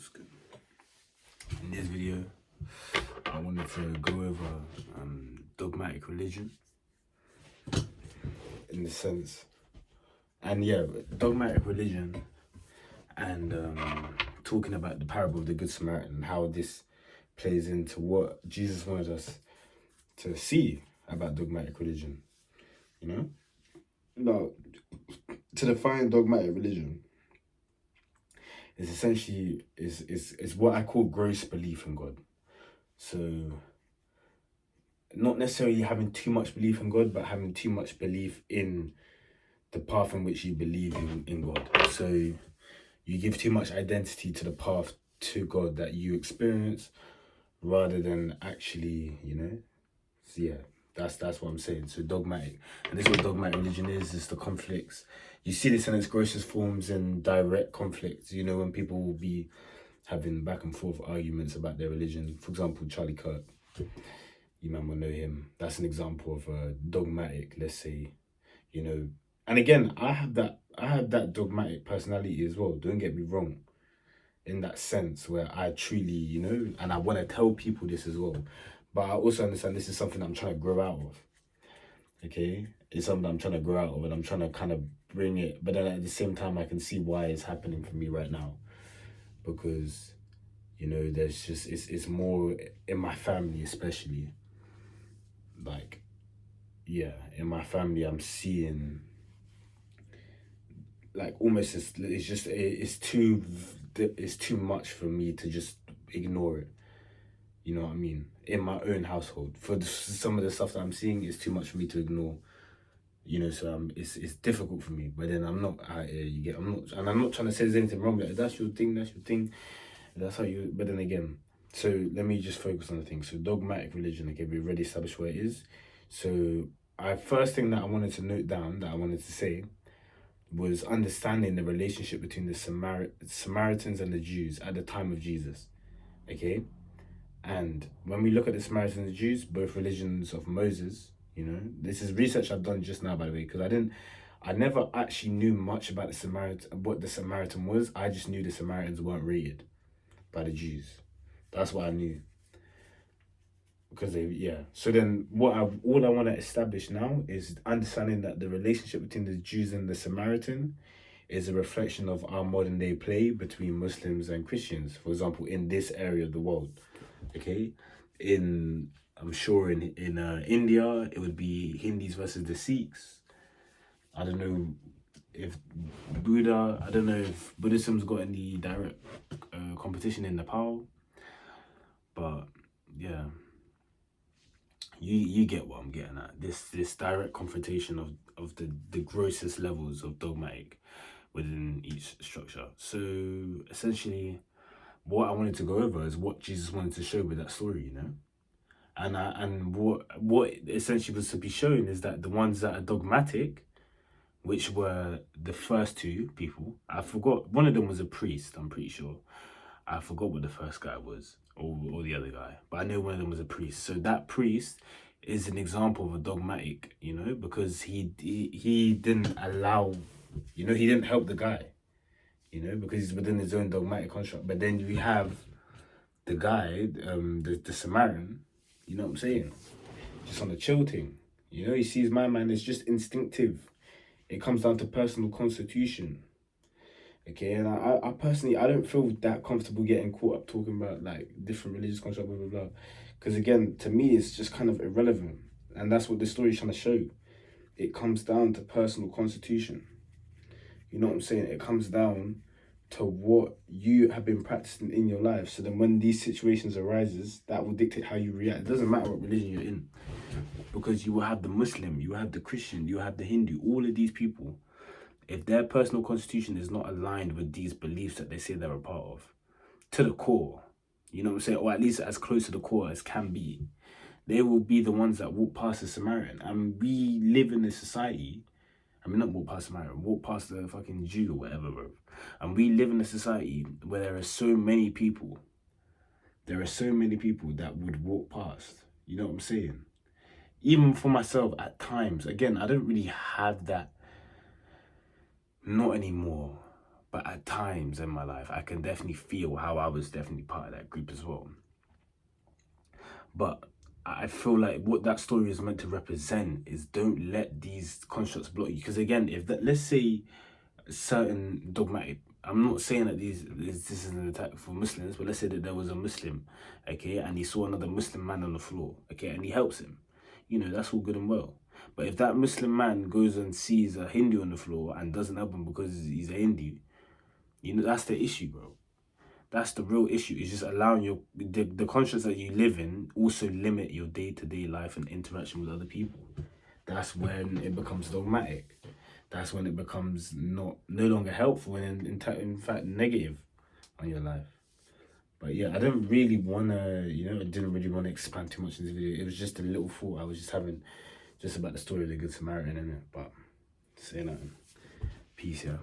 what's good? In this video, I wanted to go over dogmatic religion in the sense, and yeah, dogmatic religion, and talking about the parable of the Good Samaritan and how this plays into what Jesus wanted us to see about dogmatic religion. You know, now to define dogmatic religion is essentially is what I call gross belief in God. So not necessarily having too much belief in God, but having too much belief in the path in which you believe in God. So you give too much identity to the path to God that you experience rather than actually, so yeah, that's what I'm saying. So dogmatic. And this is what dogmatic religion is the conflicts. You see this in its grossest forms in direct conflicts, when people will be having back and forth arguments about their religion. For example, Charlie Kirk. You man will know him. That's an example of a dogmatic, let's say, And again, I have that dogmatic personality as well. Don't get me wrong. In that sense where I truly, and I want to tell people this as well. But I also understand this is something I'm trying to grow out of. Okay? It's something I'm trying to grow out of and I'm trying to kind of bring it. But then at the same time, I can see why it's happening for me right now. Because, there's just, it's more in my family especially. Like, yeah, in my family, I'm seeing, like, almost it's too much for me to just ignore it. You know what I mean? In my own household, some of the stuff that I'm seeing is too much for me to ignore. So it's difficult for me. But then I'm not out here. I'm not trying to say there's anything wrong with it. That's your thing. That's how you. But then again, so let me just focus on the thing. So dogmatic religion. Okay, we've already established where it is. So first thing that I wanted to note down, that I wanted to say, was understanding the relationship between the Samaritans and the Jews at the time of Jesus. Okay. And when we look at the Samaritans and the Jews, both religions of Moses, this is research I've done just now, by the way, because I never actually knew much about what the Samaritan was. I just knew the Samaritans weren't rated by the Jews. That's what I knew. Because So then all I want to establish now is understanding that the relationship between the Jews and the Samaritan is a reflection of our modern day play between Muslims and Christians, for example, in this area of the world. Okay, I'm sure in India it would be Hindus versus the Sikhs. I don't know if Buddhism's got any direct competition in Nepal, but yeah, you get what I'm getting at. This direct confrontation of the grossest levels of dogmatic within each structure. So essentially, what I wanted to go over is what Jesus wanted to show with that story, and what essentially was to be shown is that the ones that are dogmatic, which were the first two people, I forgot, one of them was a priest, I'm pretty sure. I forgot what the first guy was, or the other guy, but I know one of them was a priest. So that priest is an example of a dogmatic, because he didn't allow, he didn't help the guy, because he's within his own dogmatic construct. But then you have the guy, the Samaritan, you know what I'm saying? Just on the chill thing. He sees my man, it's just instinctive. It comes down to personal constitution. Okay, and I personally, I don't feel that comfortable getting caught up talking about like different religious constructs, blah, blah, blah. Because again, to me, it's just kind of irrelevant. And that's what this story is trying to show. It comes down to personal constitution. You know what I'm saying? It comes down to what you have been practicing in your life. So then when these situations arises, that will dictate how you react. It doesn't matter what religion you're in. Because you will have the Muslim, you will have the Christian, you will have the Hindu, all of these people. If their personal constitution is not aligned with these beliefs that they say they're a part of, to the core, you know what I'm saying? Or at least as close to the core as can be, they will be the ones that walk past the Samaritan. And we live in a society, not walk past the Samaritan, walk past the fucking Jew or whatever, bro. And we live in a society where there are so many people that would walk past. You know what I'm saying? Even for myself at times, again, I don't really have that, not anymore. But at times in my life, I can definitely feel how I was definitely part of that group as well. But I feel like what that story is meant to represent is, don't let these constructs block you. Because again, if that, let's say certain dogmatic, I'm not saying that this is an attack for Muslims, but let's say that there was a Muslim, okay, and he saw another Muslim man on the floor, okay, and he helps him. You know, that's all good and well. But if that Muslim man goes and sees a Hindu on the floor and doesn't help him because he's a Hindu, you know, that's the issue, bro. That's the real issue. Is just allowing the conscience that you live in also limit your day-to-day life and interaction with other people. That's when it becomes dogmatic. That's when it becomes no longer helpful and in fact negative on your life. But yeah, I didn't really wanna, I didn't really want to expand too much in this video. It was just a little thought I was just having, just about the story of the Good Samaritan, innit? But say nothing. Peace, yeah.